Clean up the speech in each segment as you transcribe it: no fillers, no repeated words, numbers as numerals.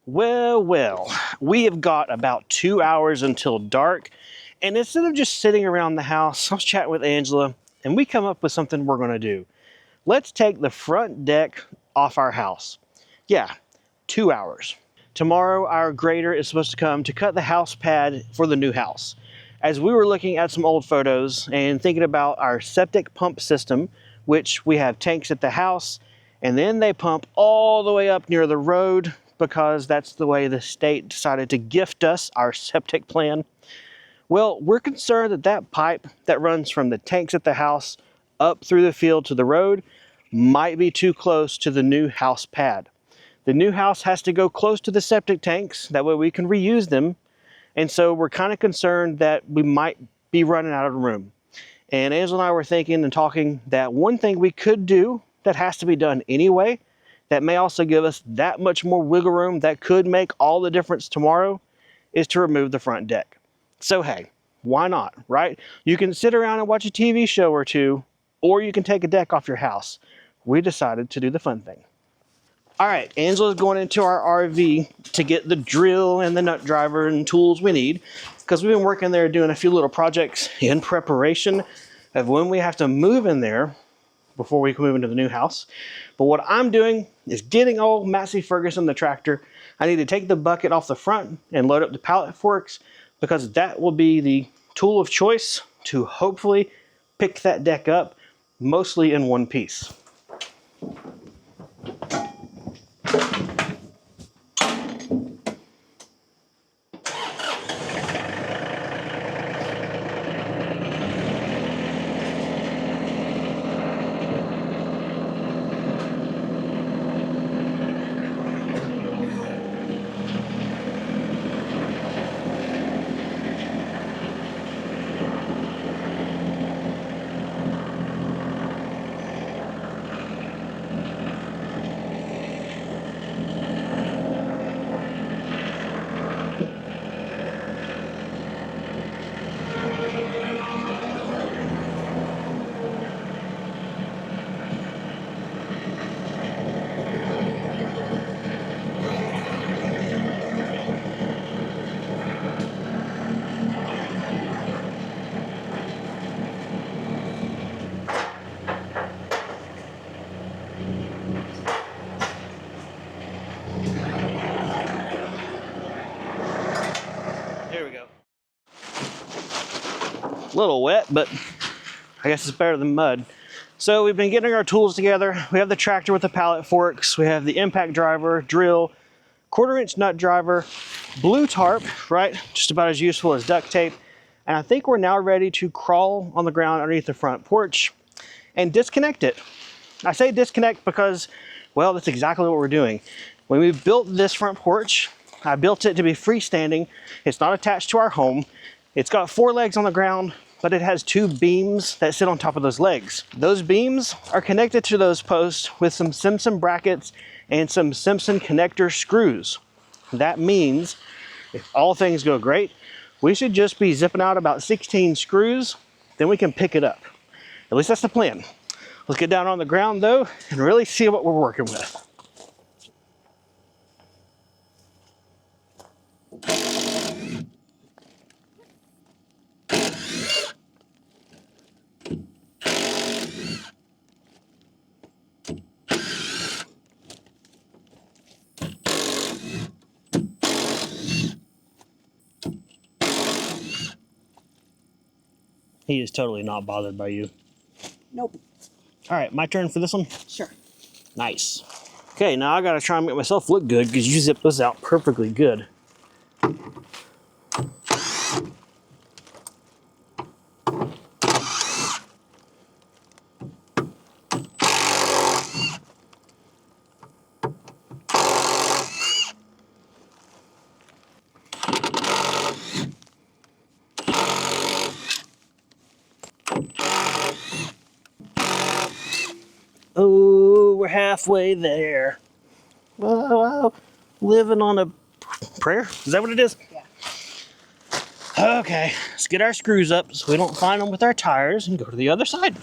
Well, we have got about 2 hours until dark, and instead of just sitting around the house, I was chatting with Angela, and we come up with something we're gonna do. Let's take the front deck off our house. Yeah, 2 hours. Tomorrow, our grader is supposed to come to cut the house pad for the new house. As we were looking at some old photos and thinking about our septic pump system, which we have tanks at the house, and then they pump all the way up near the road because that's the way the state decided to gift us our septic plan. Well, we're concerned that that pipe that runs from the tanks at the house up through the field to the road might be too close to the new house pad. The new house has to go close to the septic tanks, that way we can reuse them. And so we're kind of concerned that we might be running out of room. And Angela and I were thinking and talking that one thing we could do that has to be done anyway, that may also give us that much more wiggle room that could make all the difference tomorrow, is to remove the front deck. So hey, why not, right? You can sit around and watch a TV show or two, or you can take a deck off your house. We decided to do the fun thing. All right, Angela's going into our RV to get the drill and the nut driver and tools we need, because we've been working there doing a few little projects in preparation of when we have to move in there before we can move into the new house. But what I'm doing is getting old Massey Ferguson, the tractor. I need to take the bucket off the front and load up the pallet forks, because that will be the tool of choice to hopefully pick that deck up, mostly in one piece. There we go. A little wet, but I guess it's better than mud. So we've been getting our tools together. We have the tractor with the pallet forks. We have the impact driver, drill, 1/4-inch nut driver, blue tarp, right? Just about as useful as duct tape. And I think we're now ready to crawl on the ground underneath the front porch and disconnect it. I say disconnect because, well, that's exactly what we're doing. When we built this front porch, I built it to be freestanding. It's not attached to our home. It's got 4 legs on the ground, but it has 2 beams that sit on top of those legs. Those beams are connected to those posts with some Simpson brackets and some Simpson connector screws. That means if all things go great, we should just be zipping out about 16 screws, then we can pick it up. At least that's the plan. Let's get down on the ground though and really see what we're working with. He is totally not bothered by you. Nope. All right, my turn for this one? Sure. Nice. Okay, now I gotta try and make myself look good because you zipped this out perfectly good. Oh, we're halfway there. Whoa, living on a prayer? Is that what it is? Yeah. Okay, let's get our screws up so we don't find them with our tires and go to the other side.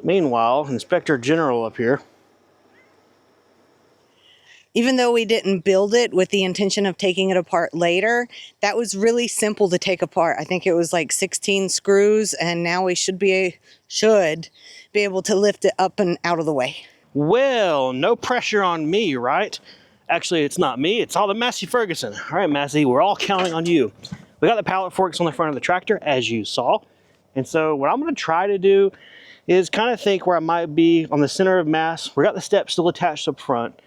Meanwhile, Inspector General up here. Even though we didn't build it with the intention of taking it apart later, that was really simple to take apart. I think it was like 16 screws, and now we should be able to lift it up and out of the way. Well, no pressure on me, right? Actually, it's not me, it's all the Massey Ferguson. All right, Massey, we're all counting on you. We got the pallet forks on the front of the tractor, as you saw. And so what I'm gonna try to do is kind of think where I might be on the center of mass. We got the steps still attached up front.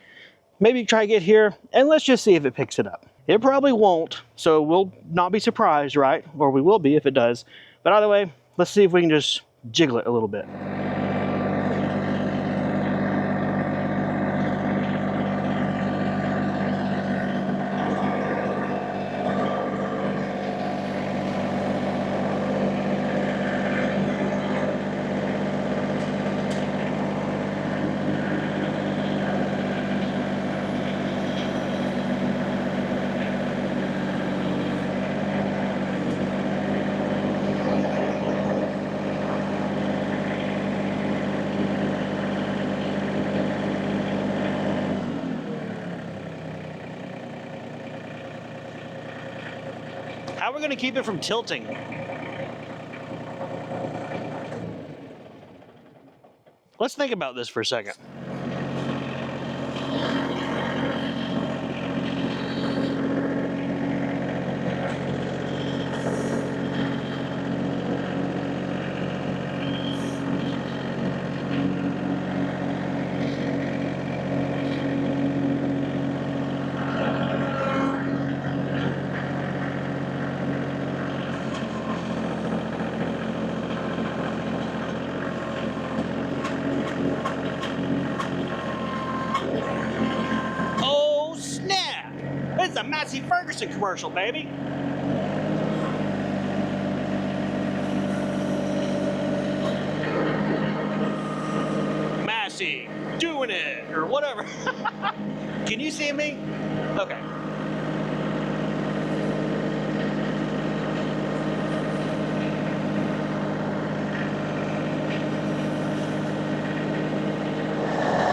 Maybe try to get here, and let's just see if it picks it up. It probably won't, so we'll not be surprised, right? Or we will be if it does. But either way, let's see if we can just jiggle it a little bit. How are we going to keep it from tilting? Let's think about this for a second. It's a Massey Ferguson commercial, baby. Massey, doing it, or whatever. Can you see me? Okay.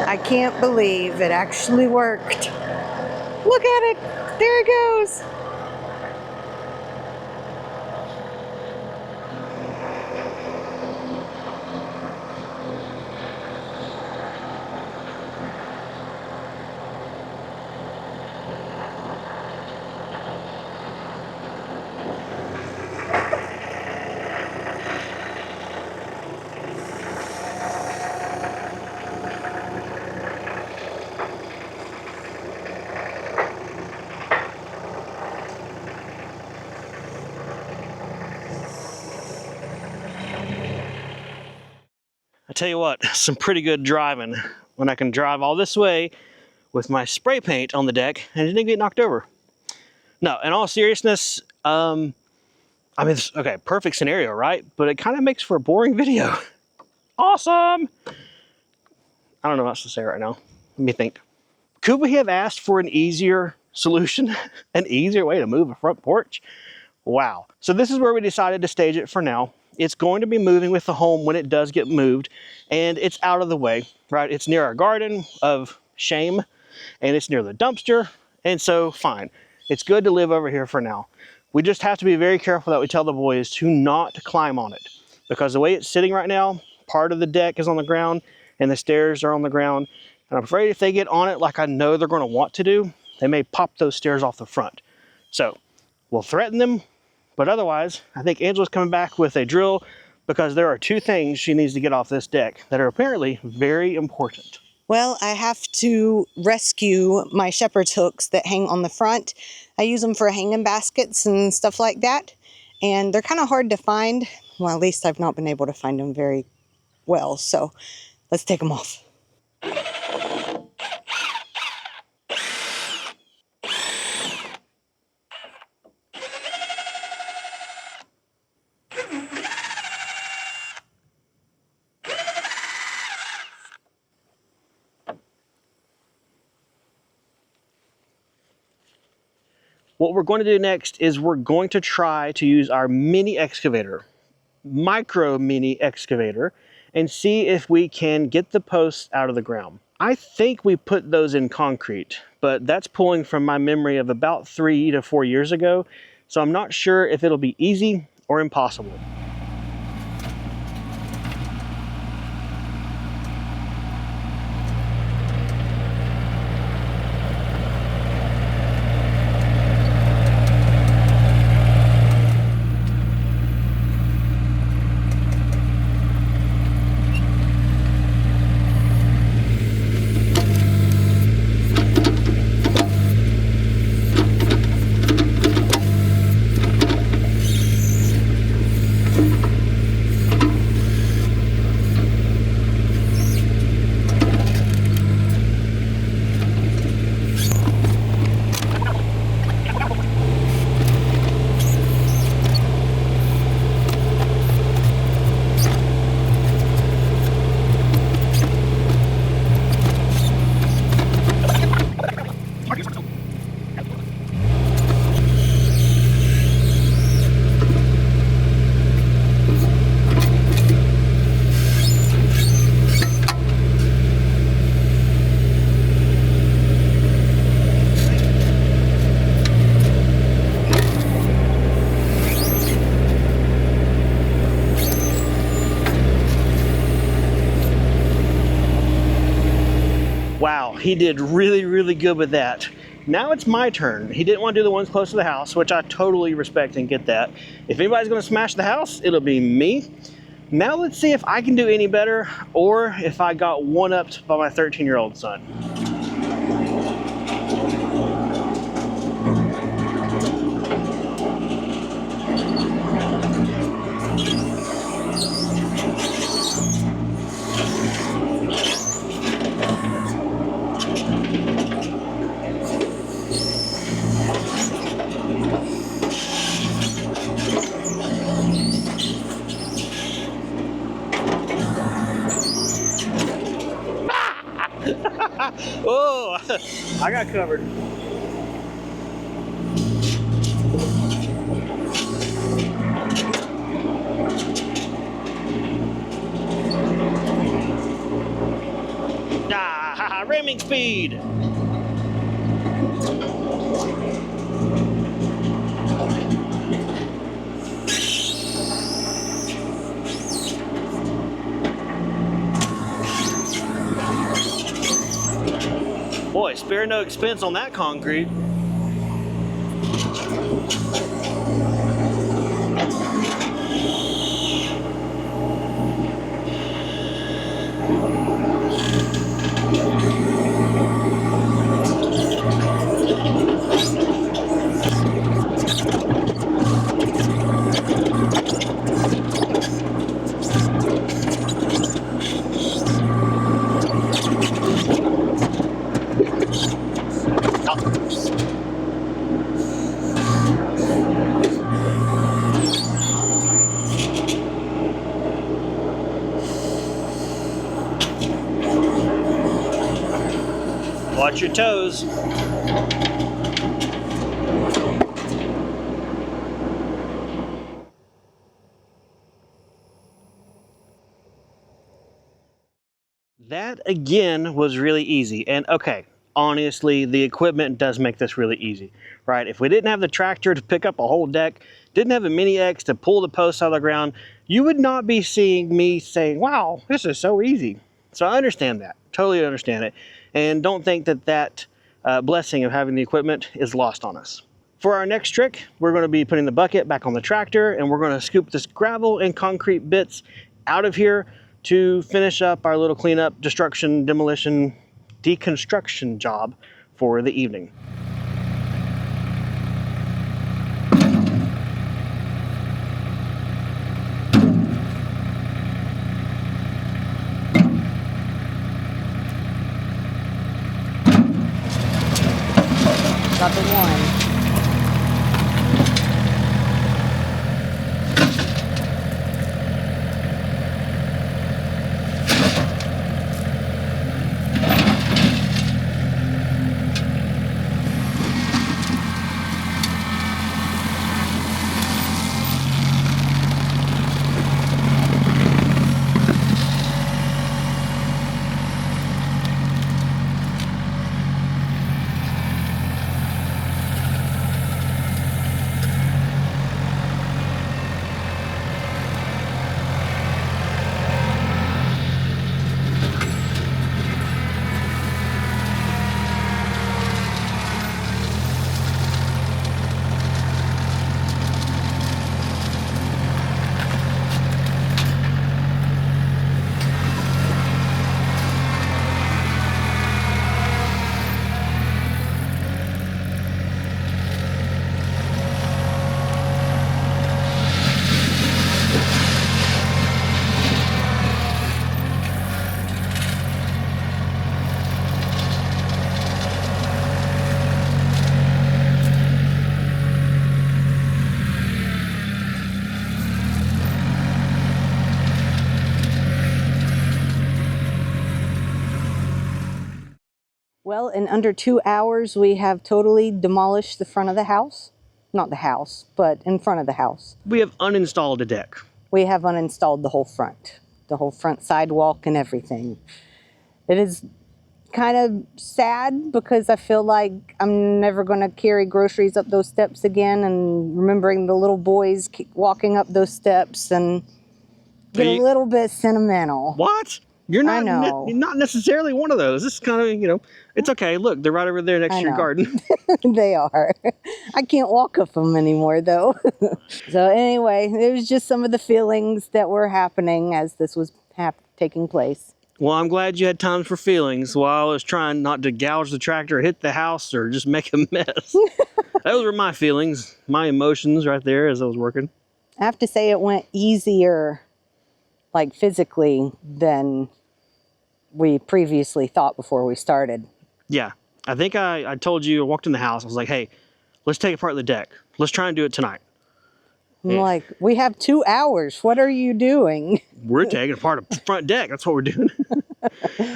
I can't believe it actually worked. Look at it, there it goes. I tell you what, some pretty good driving when I can drive all this way with my spray paint on the deck and it didn't get knocked over. No, in all seriousness, I mean, okay, perfect scenario, right? But it kind of makes for a boring video. Awesome! I don't know what else to say right now. Let me think. Could we have asked for an easier solution? An easier way to move a front porch? Wow. So this is where we decided to stage it for now. It's going to be moving with the home when it does get moved, and it's out of the way, right? It's near our garden of shame, and it's near the dumpster, and so fine. It's good to live over here for now. We just have to be very careful that we tell the boys to not climb on it, because the way it's sitting right now, part of the deck is on the ground, and the stairs are on the ground, and I'm afraid if they get on it like I know they're going to want to do, they may pop those stairs off the front. So we'll threaten them. But otherwise, I think Angela's coming back with a drill because there are two things she needs to get off this deck that are apparently very important. Well, I have to rescue my shepherd's hooks that hang on the front. I use them for hanging baskets and stuff like that. And they're kind of hard to find. Well, at least I've not been able to find them very well. So let's take them off. What we're going to do next is we're going to try to use our mini excavator, micro mini excavator, and see if we can get the posts out of the ground. I think we put those in concrete, but that's pulling from my memory of about 3 to 4 years ago, so I'm not sure if it'll be easy or impossible. Wow, he did really good with that. Now it's my turn. He didn't want to do the ones close to the house, which I totally respect and get that. If anybody's going to smash the house, it'll be me. Now let's see if I can do any better, or if I got one-upped by my 13-year-old son. Oh, I got covered. Ah, ramming speed. Boy, spare no expense on that concrete. Watch your toes. That again was really easy. And okay, honestly, the equipment does make this really easy, right? If we didn't have the tractor to pick up a whole deck, didn't have a mini X to pull the posts out of the ground, you would not be seeing me saying, wow, this is so easy. So I understand that, totally understand it. And don't think that that blessing of having the equipment is lost on us. For our next trick, we're going to be putting the bucket back on the tractor, and we're going to scoop this gravel and concrete bits out of here to finish up our little cleanup, destruction, demolition, deconstruction job for the evening. Got the one. Well, in under 2 hours, we have totally demolished the front of the house. Not the house, but in front of the house. We have uninstalled a deck. We have uninstalled the whole front sidewalk and everything. It is kind of sad because I feel like I'm never going to carry groceries up those steps again, and remembering the little boys walking up those steps and get a little bit sentimental. What? You're not, I know. You're not necessarily one of those. This is kind of, you know, it's okay. Look, they're right over there next to your garden. They are. I can't walk up them anymore, though. So anyway, it was just some of the feelings that were happening as this was taking place. Well, I'm glad you had time for feelings while I was trying not to gouge the tractor, hit the house, or just make a mess. Those were my feelings, my emotions right there as I was working. I have to say it went easier, like physically, than we previously thought before we started. Yeah, I think I told you, I walked in the house, I was like, hey, let's take apart the deck. Let's try and do it tonight. I'm like, we have 2 hours. What are you doing? We're taking apart a front deck. That's what we're doing.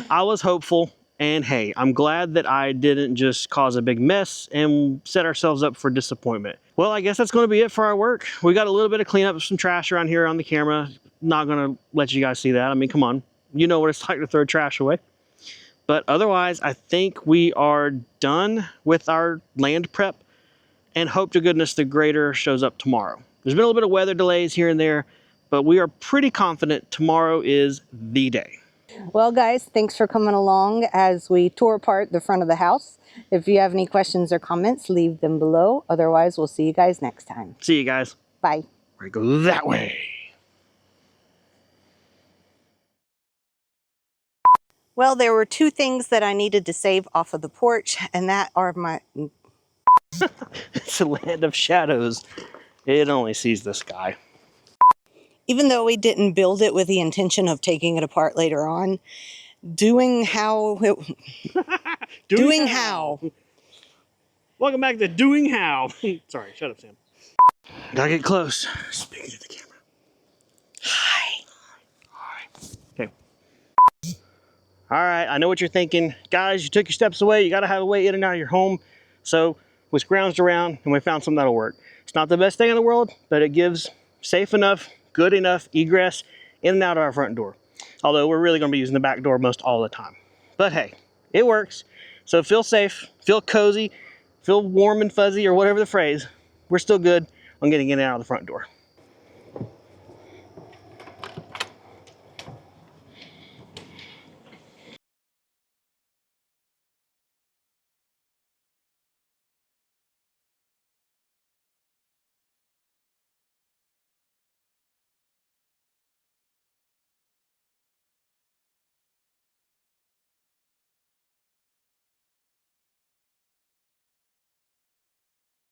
I was hopeful, and hey, I'm glad that I didn't just cause a big mess and set ourselves up for disappointment. Well, I guess that's going to be it for our work. We got a little bit of cleanup of some trash around here on the camera. Not going to let you guys see that. I mean, come on. You know what it's like to throw trash away. But otherwise, I think we are done with our land prep, and hope to goodness the grader shows up tomorrow. There's been a little bit of weather delays here and there, but we are pretty confident tomorrow is the day. Well, guys, thanks for coming along as we tore apart the front of the house. If you have any questions or comments, leave them below. Otherwise, we'll see you guys next time. See you guys. Bye. We go that way. Well, there were 2 things that I needed to save off of the porch, and that are my... It's a land of shadows. It only sees the sky. Even though we didn't build it with the intention of taking it apart later on, doing how... Doing how. Welcome back to Doing How. Sorry, shut up, Sam. Gotta get close. Speaking to the camera. Hi. Hi. Okay. All right, I know what you're thinking. Guys, you took your steps away. You gotta have a way in and out of your home. So we scrounged around and we found something that'll work. It's not the best thing in the world, but it gives safe enough, good enough egress in and out of our front door. Although we're really gonna be using the back door most all the time. But hey, it works. So feel safe, feel cozy, feel warm and fuzzy, or whatever the phrase. We're still good on getting in and out of the front door.